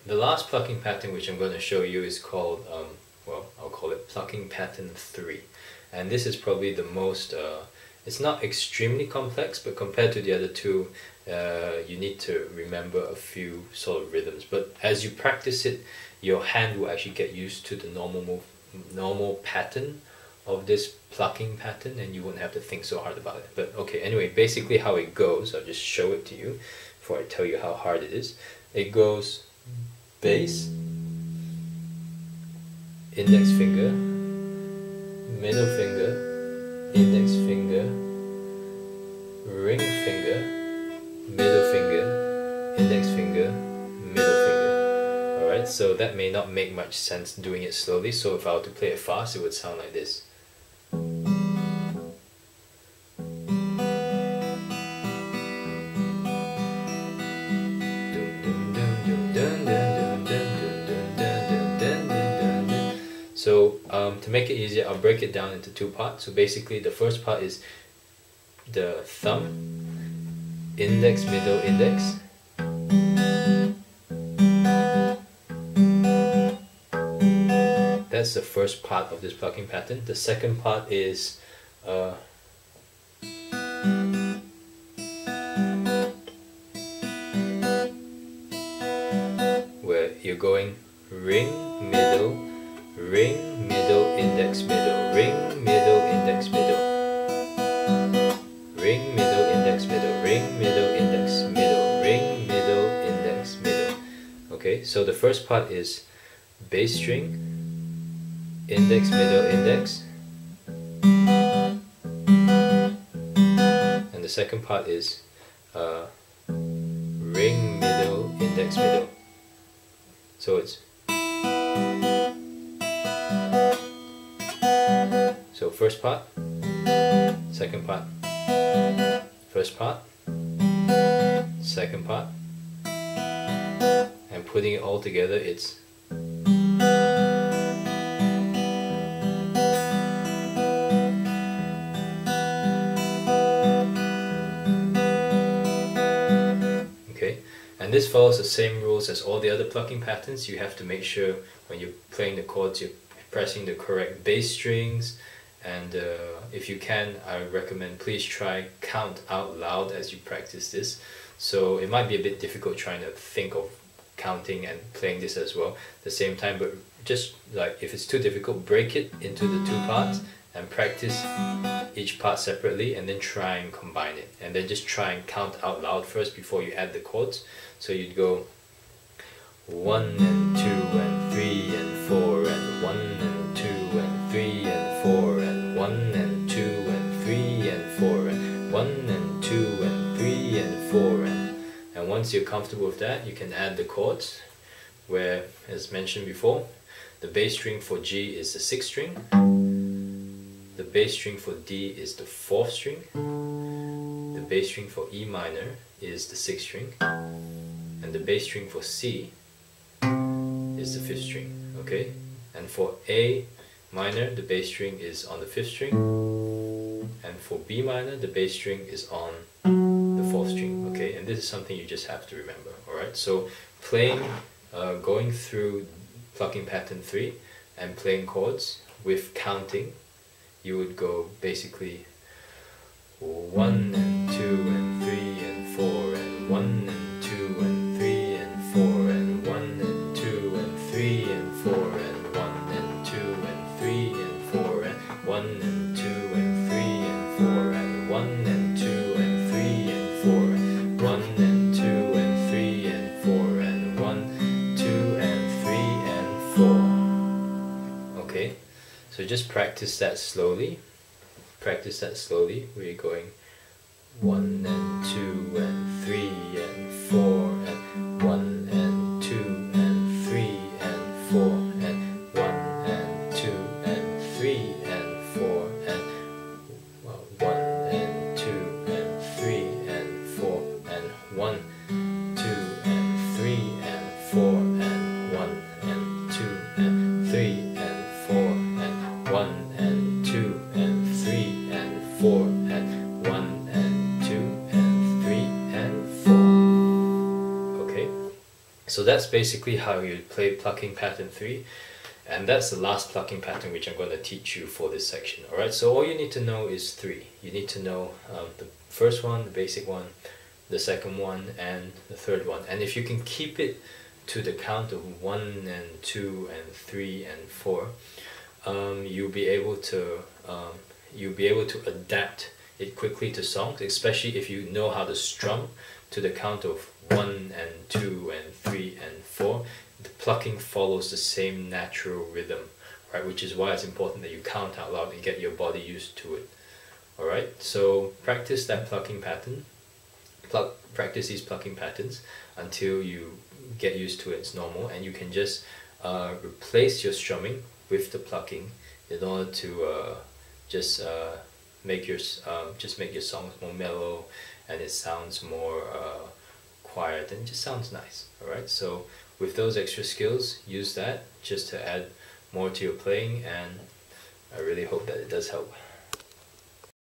the last plucking pattern which I'm going to show you is called, well, I'll call it plucking pattern 3. And this is probably the most, it's not extremely complex, but compared to the other two, you need to remember a few sort of rhythms. But as you practice it, your hand will actually get used to the normal pattern of this plucking pattern, and you won't have to think so hard about it. But okay, anyway, basically how it goes, I'll just show it to you before I tell you how hard it is. It goes bass, index finger, middle finger, index finger, ring finger, middle finger, index finger, middle finger. Alright, so that may not make much sense doing it slowly, so if I were to play it fast, it would sound like this. So to make it easier, I'll break it down into two parts. So basically the first part is the thumb, index, middle, index. That's the first part of this plucking pattern. The second part is where you're going ring, middle, index, middle, ring, middle, index, middle, ring, middle, index, middle, ring, middle, index, middle, ring, middle, index, middle. Okay, so the first part is bass string, index, middle, index, and the second part is ring, middle, index, middle. So it's so first part, second part, first part, second part, and putting it all together, it's okay. And this follows the same rules as all the other plucking patterns. You have to make sure when you're playing the chords, you're pressing the correct bass strings. And if you can, I recommend please try count out loud as you practice this. So it might be a bit difficult trying to think of counting and playing this as well at the same time, but just like if it's too difficult, break it into the two parts and practice each part separately, and then try and combine it, and then just try and count out loud first before you add the chords. So you'd go 1 and 2 and 3 and 4 and 1 and 2 and 3 and 4 and 1 and 2 and 3 and 4 and 1 and 2 and 3 and 4 and once you're comfortable with that, you can add the chords, where, as mentioned before, the bass string for G is the 6th string, the bass string for D is the 4th string, the bass string for E minor is the 6th string, and the bass string for C is the 5th string. Okay, and for A minor, the bass string is on the 5th string, and for B minor, the bass string is on the 4th string. Okay, and this is something you just have to remember. Alright, so playing, going through plucking pattern 3 and playing chords with counting, you would go basically 1 and 2 and 3 and 4 and 1 and 2 and 3 and 4 and 1 and 2 and 3 and 4 and 1 and 2 and 3 and 4 and 1 and 2 and 3 and 4 and 1 and 2 and 3 and 4 and 1 and 2 and 3 and 4 and 1, 2 and 3 and 4. Okay, so just practice that slowly. Practice that slowly, where you're going 1 and 2 and 3 and 4 and 1 and 2 and 3 and 4 and 1 and 2 and 3 and 4 and 1 and 2 and 3 and 4 and 1, 2 and 3 and 4 and 1 and 2 and 3 and 4 and 1 and 2 and 3 and 4 and 1 and 2 and 3 and 4. Okay, so that's that's basically how you play plucking pattern 3. And that's the last plucking pattern which I'm going to teach you for this section. Alright, so all you need to know is 3. You need to know the first one, the basic one, the second one, and the third one. And if you can keep it to the count of 1 and 2 and 3 and 4, you'll be able to adapt it quickly to songs, especially if you know how to strum to the count of 1 and 2 and 3 and 4. The plucking follows the same natural rhythm, right? Which is why it's important that you count out loud and get your body used to it. Alright, so practice that plucking pattern. Practice these plucking patterns until you get used to it. It's normal, and you can just replace your strumming with the plucking in order to just make your songs more mellow, and it sounds more quiet and just sounds nice. Alright, so with those extra skills, use that just to add more to your playing, and I really hope that it does help.